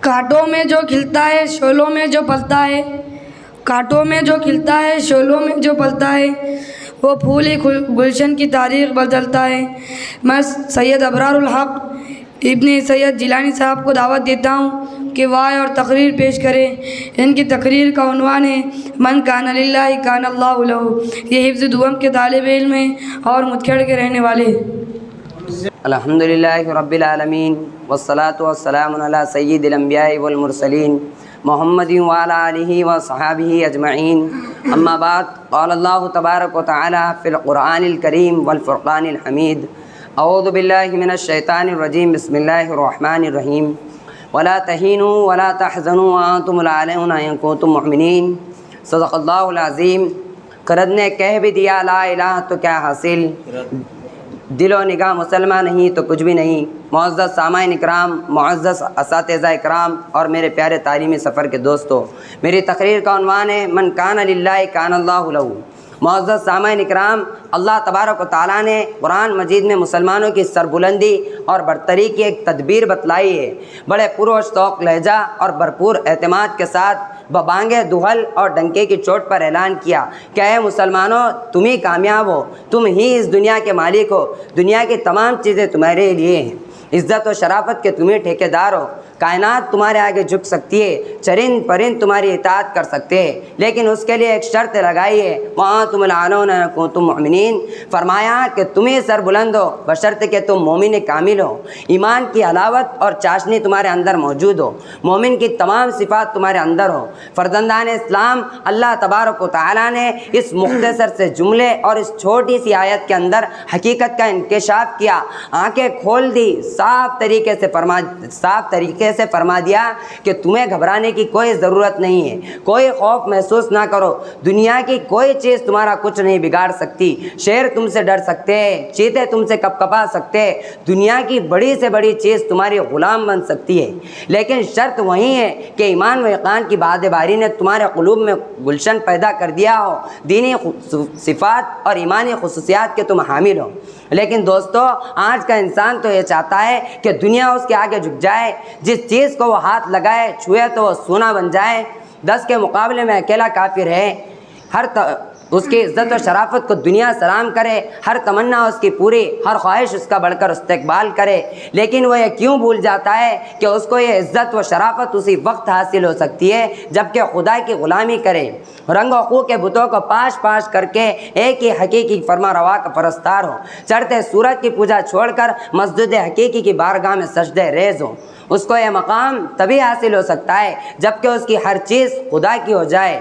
کانٹوں میں جو کھلتا ہے شعلوں میں جو پلتا ہے، کانٹوں میں جو کھلتا ہے شعلوں میں جو پلتا ہے، وہ پھول ہی گلشن کی تاریخ بدلتا ہے۔ میں سید ابرار الحق ابن سید جیلانی صاحب کو دعوت دیتا ہوں کہ وہ آئے اور تقریر پیش کرے۔ ان کی تقریر کا عنوان ہے من کان للہ کان اللہ لہ۔ یہ حفظ دوم کے طالب علم ہیں اور متکھیڑ کے رہنے والے۔ الحمدللہ رب العالمین والصلاة والسلام علی سید الانبیاء والمرسلین محمد وعلی آلہ وصحابہ اجمعین، اما بعد، قال اللہ تبارک و تعالی فی القرآن الکریم والفرقان الحمید، اعوذ باللہ من الشیطان الرجیم، بسم اللہ الرحمن الرحیم، ولا تہینوا ولا تحزنوا وانتم الاعلون ان کنتم مؤمنین۔ صدق اللہ العظیم۔ خرد نے کہہ بھی دیا لا الہ تو کیا حاصل، دل و نگاہ مسلمان نہیں تو کچھ بھی نہیں۔ معزز سامعین اکرام، معزز اساتذہ اکرام اور میرے پیارے تعلیمی سفر کے دوستو، میری تقریر کا عنوان ہے من کان للہ کان اللہ لہ۔ معزز سامعین اکرام، اللہ تبارک و تعالیٰ نے قرآن مجید میں مسلمانوں کی سربلندی اور برتری کی ایک تدبیر بتلائی ہے۔ بڑے پرجوش شوق لہجہ اور بھرپور اعتماد کے ساتھ ببانگے دہل اور ڈنکے کی چوٹ پر اعلان کیا کہ اے مسلمانوں، تم ہی کامیاب ہو، تم ہی اس دنیا کے مالک ہو، دنیا کی تمام چیزیں تمہارے لیے ہیں، عزت و شرافت کے تمہیں ٹھیکیدار ہو، کائنات تمہارے آگے جھک سکتی ہے، چرند پرند تمہاری اطاعت کر سکتے ہیں، لیکن اس کے لیے ایک شرط لگائی ہے وَأَنْتُمُ الْأَعْلَوْنَ إِن كُنتُم مُؤْمِنِينَ۔ فرمایا کہ تمہیں سر بلند ہو بشرط کہ تم مومن کامل ہو، ایمان کی حلاوت اور چاشنی تمہارے اندر موجود ہو، مومن کی تمام صفات تمہارے اندر ہو۔ فرزندان اسلام، اللہ تبارک و تعالیٰ نے اس مختصر سے جملے اور اس چھوٹی سی آیت کے اندر حقیقت کا انکشاف کیا، آنکھیں کھول دی، صاف طریقے سے فرما دیا کہ تمہیں گھبرانے کی کوئی ضرورت نہیں ہے، کوئی خوف محسوس نہ کرو، دنیا کی کوئی چیز تمہارا کچھ نہیں بگاڑ سکتی، شیر تم سے ڈر سکتے ہیں، چیتے تم سے کپکپا سکتے ہیں، دنیا کی بڑی سے بڑی چیز تمہاری غلام بن سکتی ہے، لیکن شرط وہی ہے کہ ایمان و یقین کی بادباری نے تمہارے قلوب میں گلشن پیدا کر دیا ہو، دینی صفات اور ایمانی خصوصیات کے تم حامل ہو۔ لیکن دوستو، آج کا انسان تو یہ چاہتا ہے کہ دنیا اس کے آگے جھک جائے، جس چیز کو وہ ہاتھ لگائے چھوئے تو وہ سونا بن جائے، 10 کے مقابلے میں اکیلا کافر ہے، اس کی عزت و شرافت کو دنیا سلام کرے، ہر تمنا اس کی پوری، ہر خواہش اس کا بڑھ کر استقبال کرے، لیکن وہ یہ کیوں بھول جاتا ہے کہ اس کو یہ عزت و شرافت اسی وقت حاصل ہو سکتی ہے جب کہ خدا کی غلامی کرے، رنگ و خو کے بتوں کو پاش پاش کر کے ایک ہی حقیقی فرما روا کا پرستار ہو، چڑھتے سورج کی پوجا چھوڑ کر مسجد حقیقی کی بارگاہ میں سجدے ریز ہو۔ اس کو یہ مقام تبھی حاصل ہو سکتا ہے جب کہ اس کی ہر چیز خدا کی ہو جائے۔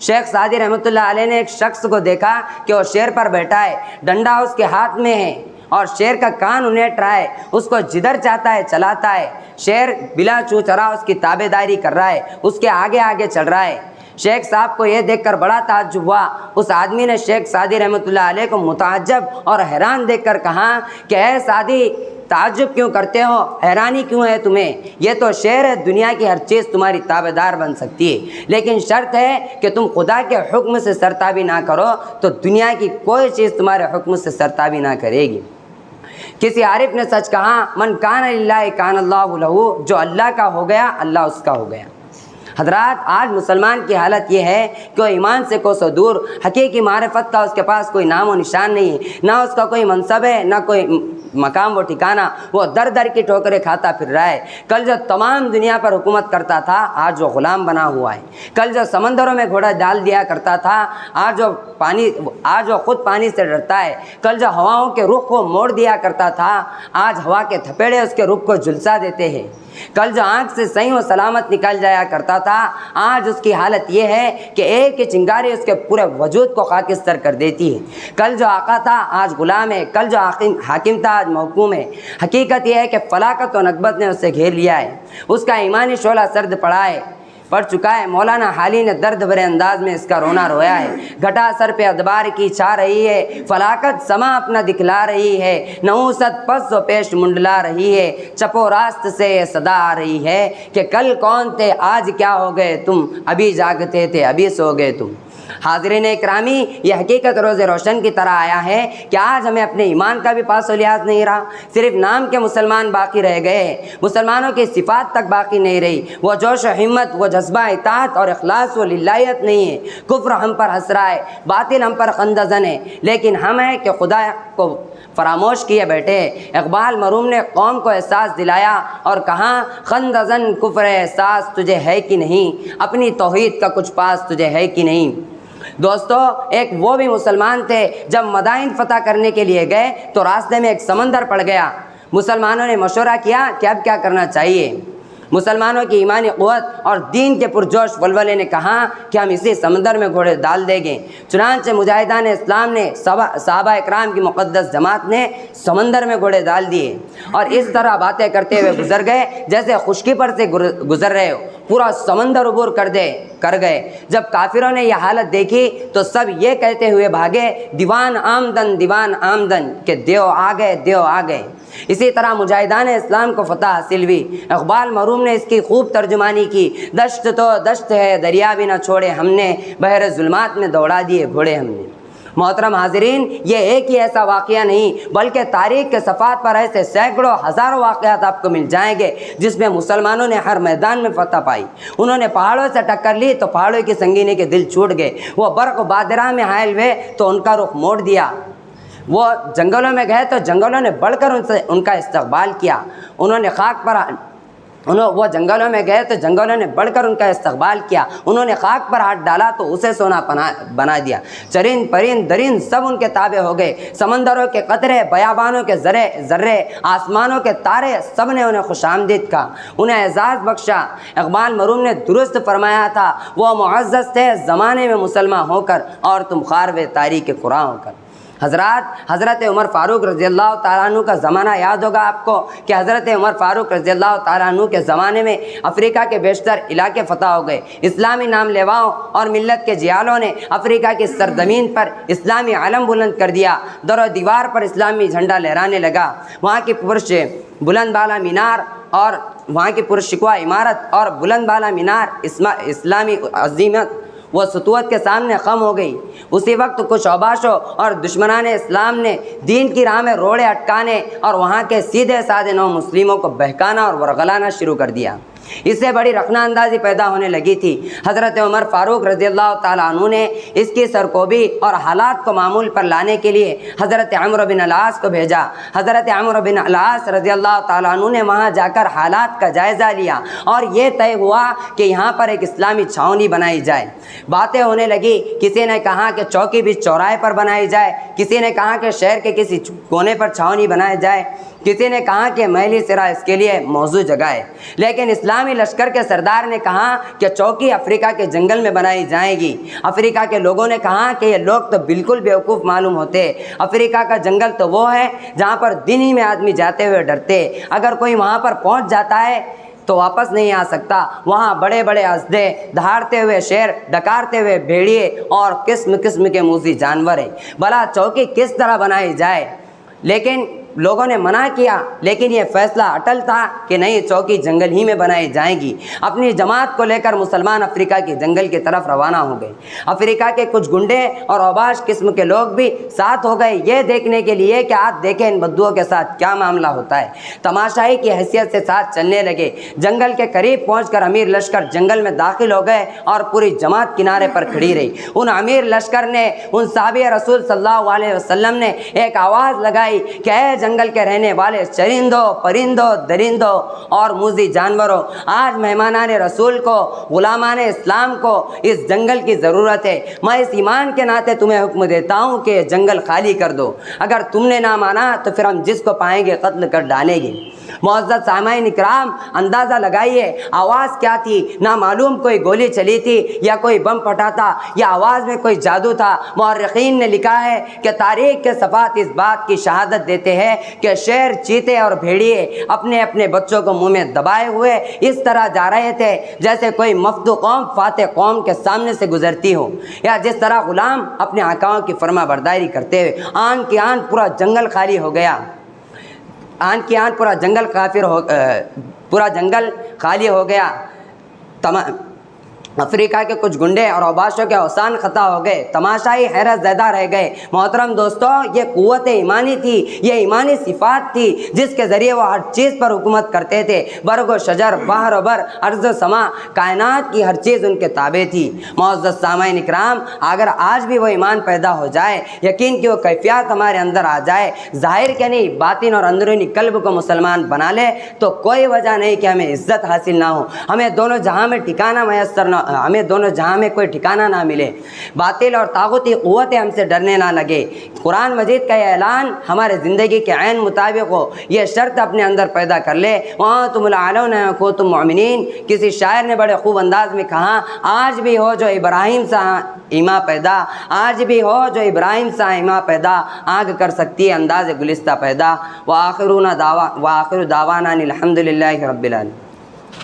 شیخ سعدی رحمۃ اللہ علیہ نے ایک شخص کو دیکھا کہ وہ شیر پر بیٹھا ہے، ڈنڈا اس کے ہاتھ میں ہے اور شیر کا کان انیٹ رہا ہے، اس کو جدھر چاہتا ہے چلاتا ہے، شیر بلا چو چرا اس کی تابع داری کر رہا ہے، اس کے آگے آگے چل رہا ہے۔ شیخ صاحب کو یہ دیکھ کر بڑا تعجب ہوا۔ اس آدمی نے شیخ سعدی رحمۃ اللہ علیہ کو متعجب اور حیران دیکھ کر کہا کہ اے سعدی، تعجب کیوں کرتے ہو، حیرانی کیوں ہے تمہیں؟ یہ تو شعر ہے، دنیا کی ہر چیز تمہاری تابع دار بن سکتی ہے، لیکن شرط ہے کہ تم خدا کے حکم سے سرتابی نہ کرو تو دنیا کی کوئی چیز تمہارے حکم سے سرتابی نہ کرے گی۔ کسی عارف نے سچ کہا من کان للہ کان اللہ لہ، جو اللہ کا ہو گیا اللہ اس کا ہو گیا۔ حضرات، آج مسلمان کی حالت یہ ہے کہ وہ ایمان سے کوسوں دور، حقیقی معرفت کا اس کے پاس کوئی نام و نشان نہیں ہے، نہ اس کا کوئی منصب ہے، نہ کوئی مقام و ٹھکانہ، وہ در در کی ٹھوکریں کھاتا پھر رہا ہے۔ کل جو تمام دنیا پر حکومت کرتا تھا آج وہ غلام بنا ہوا ہے، کل جو سمندروں میں گھوڑا ڈال دیا کرتا تھا آج وہ خود پانی سے ڈرتا ہے، کل جو ہواؤں کے رخ کو موڑ دیا کرتا تھا آج ہوا کے تھپیڑے اس کے رخ کو جھلسا دیتے ہیں، کل جو آنکھ سے صحیح و سلامت نکل جایا کرتا تھا آج اس کی حالت یہ ہے کہ ایک ہی چنگاری اس کے پورے وجود کو خاکستر کر دیتی ہے، کل جو آقا تھا آج غلام ہے، کل جو حاکم تھا آج محکوم ہے۔ حقیقت یہ ہے کہ فلاکت و نکبت نے اسے گھیر لیا ہے، اس کا ایمانی شعلہ سرد پڑ چکا ہے۔ مولانا حالی نے درد بھرے انداز میں اس کا رونا رویا ہے، گھٹا سر پہ ادبار کی چھا رہی ہے، فلاکت سما اپنا دکھلا رہی ہے، نحوست پس و پیش منڈلا رہی ہے، چپ و راست سے یہ صدا آ رہی ہے کہ کل کون تھے آج کیا ہو گئے تم، ابھی جاگتے تھے ابھی سو گئے تم۔ حاضرین اکرامی، یہ حقیقت روز روشن کی طرح آیا ہے کہ آج ہمیں اپنے ایمان کا بھی پاس و لحاظ نہیں رہا، صرف نام کے مسلمان باقی رہ گئے، مسلمانوں کی صفات تک باقی نہیں رہی، وہ جوش و ہمت، وہ جذبہ اطاعت اور اخلاص و للہیت نہیں ہے۔ کفر ہم پر ہنس رہا ہے، باطل ہم پر خندزن ہے، لیکن ہم ہیں کہ خدا کو فراموش کیے بیٹھے۔ اقبال مرحوم نے قوم کو احساس دلایا اور کہا، خندزن کفر احساس تجھے ہے کہ نہیں، اپنی توحید کا کچھ پاس تجھے ہے کہ نہیں۔ دوستو، ایک وہ بھی مسلمان تھے، جب مدائن فتح کرنے کے لیے گئے تو راستے میں ایک سمندر پڑ گیا۔ مسلمانوں نے مشورہ کیا کہ اب کیا کرنا چاہیے۔ مسلمانوں کی ایمانی قوت اور دین کے پرجوش ولولے نے کہا کہ ہم اسی سمندر میں گھوڑے ڈال دیں گے۔ چنانچہ مجاہدان اسلام نے صحابہ اکرام کی مقدس جماعت نے سمندر میں گھوڑے ڈال دیے اور اس طرح باتیں کرتے ہوئے گزر گئے جیسے خشکی پر سے گزر رہے ہو، پورا سمندر عبور کر گئے۔ جب کافروں نے یہ حالت دیکھی تو سب یہ کہتے ہوئے بھاگے، دیوان آمدن دیوان آمدن، کہ دیو آ گئے دیو آ گئے۔ اسی طرح مجاہدان اسلام کو فتح حاصل ہوئی۔ اقبال مرحوم نے اس کی خوب ترجمانی کی، دشت تو دشت ہے دریا بھی نہ چھوڑے ہم نے، بحر ظلمات میں دوڑا دیے گھوڑے ہم نے۔ محترم حاضرین، یہ ایک ہی ایسا واقعہ نہیں بلکہ تاریخ کے صفحات پر ایسے سینکڑوں ہزاروں واقعات آپ کو مل جائیں گے جس میں مسلمانوں نے ہر میدان میں فتح پائی۔ انہوں نے پہاڑوں سے ٹکر لی تو پہاڑوں کی سنگینی کے دل چھوٹ گئے، وہ برق بادرہ میں حائل ہوئے تو ان کا رخ موڑ دیا، وہ جنگلوں میں گئے تو جنگلوں نے بڑھ کر ان کا استقبال کیا، وہ جنگلوں میں گئے تو جنگلوں نے بڑھ کر ان کا استقبال کیا، انہوں نے خاک پر ہاتھ ڈالا تو اسے سونا بنا دیا، چرند پرند درند سب ان کے تابع ہو گئے، سمندروں کے قطرے، بیابانوں کے ذرے، آسمانوں کے تارے، سب نے انہیں خوش آمدید کہا، انہیں اعزاز بخشا۔ اقبال مرحوم نے درست فرمایا تھا، وہ معزز تھے زمانے میں مسلمان ہو کر اور تم خاروے تاریخ قرآن ہو کر۔ حضرت عمر فاروق رضی اللہ تعالیٰ عنہ کا زمانہ یاد ہوگا آپ کو کہ حضرت عمر فاروق رضی اللہ تعالیٰ عنہ کے زمانے میں افریقہ کے بیشتر علاقے فتح ہو گئے۔ اسلامی نام لیواؤں اور ملت کے جیالوں نے افریقہ کی سرزمین پر اسلامی علم بلند کر دیا، در و دیوار پر اسلامی جھنڈا لہرانے لگا، وہاں کی پرش بلند بالا مینار اور وہاں کی پرشکوہ عمارت اور بلند بالا مینار اسلامی عظیمت وہ سطوت کے سامنے خم ہو گئی۔ اسی وقت کچھ اوباشوں اور دشمنان اسلام نے دین کی راہ میں روڑے اٹکانے اور وہاں کے سیدھے سادے نو مسلموں کو بہکانا اور ورغلانا شروع کر دیا۔ اس سے بڑی رخنہ اندازی پیدا ہونے لگی تھی۔ حضرت عمر فاروق رضی اللہ تعالیٰ عنہ نے اس کی سرکوبی اور حالات کو معمول پر لانے کے لیے حضرت عمرو بن العاص کو بھیجا۔ حضرت عمرو بن العاص رضی اللہ تعالیٰ عنہ نے وہاں جا کر حالات کا جائزہ لیا اور یہ طے ہوا کہ یہاں پر ایک اسلامی چھاؤنی بنائی جائے۔ باتیں ہونے لگی، کسی نے کہا کہ چوکی بھی چوراہے پر بنائی جائے، کسی نے کہا کہ شہر کے کسی کونے پر چھاؤنی بنائی جائے، کسی نے کہا کہ محلی سرا اس کے لیے موزوں جگہ ہے، لیکن اسلامی لشکر کے سردار نے کہا کہ چوکی افریقہ کے جنگل میں بنائی جائے گی۔ افریقہ کے لوگوں نے کہا کہ یہ لوگ تو بالکل بیوقوف معلوم ہوتے، افریقہ کا جنگل تو وہ ہے جہاں پر دن ہی میں آدمی جاتے ہوئے ڈرتے، اگر کوئی وہاں پر پہنچ جاتا ہے تو واپس نہیں آ سکتا، وہاں بڑے بڑے اسدے، دھاڑتے ہوئے شیر، ڈکارتے ہوئے بھیڑیے اور قسم قسم کے موذی جانور ہیں، بھلا چوکی کس طرح بنائی جائے؟ لیکن لوگوں نے منع کیا، لیکن یہ فیصلہ اٹل تھا کہ نہیں، چوکی جنگل ہی میں بنائی جائے گی۔ اپنی جماعت کو لے کر مسلمان افریقہ کی جنگل کی طرف روانہ ہو گئے۔ افریقہ کے کچھ گنڈے اور اوباش قسم کے لوگ بھی ساتھ ہو گئے، یہ دیکھنے کے لیے کہ آپ دیکھیں ان بدوؤں کے ساتھ کیا معاملہ ہوتا ہے۔ تماشائی کی حیثیت سے ساتھ چلنے لگے۔ جنگل کے قریب پہنچ کر امیر لشکر جنگل میں داخل ہو گئے اور پوری جماعت کنارے پر کھڑی رہی۔ ان امیر لشکر نے، ان صحابہ رسول صلی اللہ علیہ وسلم نے ایک آواز لگائی کہ اے جنگل کے رہنے والے چرندوں، پرندوں، درندوں اور موذی جانوروں، آج مہمانان رسول کو، غلامان اسلام کو اس جنگل کی ضرورت ہے۔ میں اس ایمان کے ناطے تمہیں حکم دیتا ہوں کہ جنگل خالی کر دو، اگر تم نے نہ مانا تو پھر ہم جس کو پائیں گے قتل کر ڈالیں گے۔ معزز سامعین اکرام، اندازہ لگائیے آواز کیا تھی، نہ معلوم کوئی گولی چلی تھی یا کوئی بم پھٹا تھا یا آواز میں کوئی جادو تھا۔ مورخین نے لکھا ہے کہ تاریخ کے صفحات اس بات کی شہادت دیتے ہیں کہ شیر، چیتے اور بھیڑیے اپنے اپنے بچوں کو منہ میں دبائے ہوئے اس طرح جا رہے تھے جیسے کوئی مفدو قوم فاتح قوم کے سامنے سے گزرتی ہو، یا جس طرح غلام اپنے آقاؤں کی فرما برداری کرتے ہوئے۔ آن کی آن پورا جنگل خالی ہو گیا، آن کی آن پورا جنگل خالی ہو گیا۔ افریقہ کے کچھ گنڈے اور اوباشوں کے اوسان خطا ہو گئے، تماشائی حیرت زدہ رہ گئے۔ محترم دوستوں، یہ قوت ایمانی تھی، یہ ایمانی صفات تھی جس کے ذریعے وہ ہر چیز پر حکومت کرتے تھے۔ برگ و شجر، بحر و بر، ارض و سما، کائنات کی ہر چیز ان کے تابع تھی۔ معزز سامعین اکرام، اگر آج بھی وہ ایمان پیدا ہو جائے، یقین کہ وہ کیفیات ہمارے اندر آ جائے، ظاہر کے نہیں باطن اور اندرونی قلب کو مسلمان بنا لے، تو کوئی وجہ نہیں کہ ہمیں عزت حاصل نہ ہو، ہمیں دونوں جہاں میں ٹھکانہ میسر نہ، ہمیں دونوں جہاں میں کوئی ٹھکانہ نہ ملے، باطل اور طاغوتی قوتیں ہم سے ڈرنے نہ لگے۔ قرآن مجید کا یہ اعلان ہمارے زندگی کے عین مطابق ہو، یہ شرط اپنے اندر پیدا کر لے۔ وَأَنْتُمُ الْأَعْلَوْنَ إِن كُنتُم مُؤْمِنِينَ۔ کسی شاعر نے بڑے خوب انداز میں کہا، آج بھی ہو جو ابراہیم سا ایما پیدا، آج بھی ہو جو ابراہیم سا ایما پیدا، آنکھ کر سکتی ہے انداز گلستہ پیدا۔ وآخر دعوانا الحمد للہ رب العالمین۔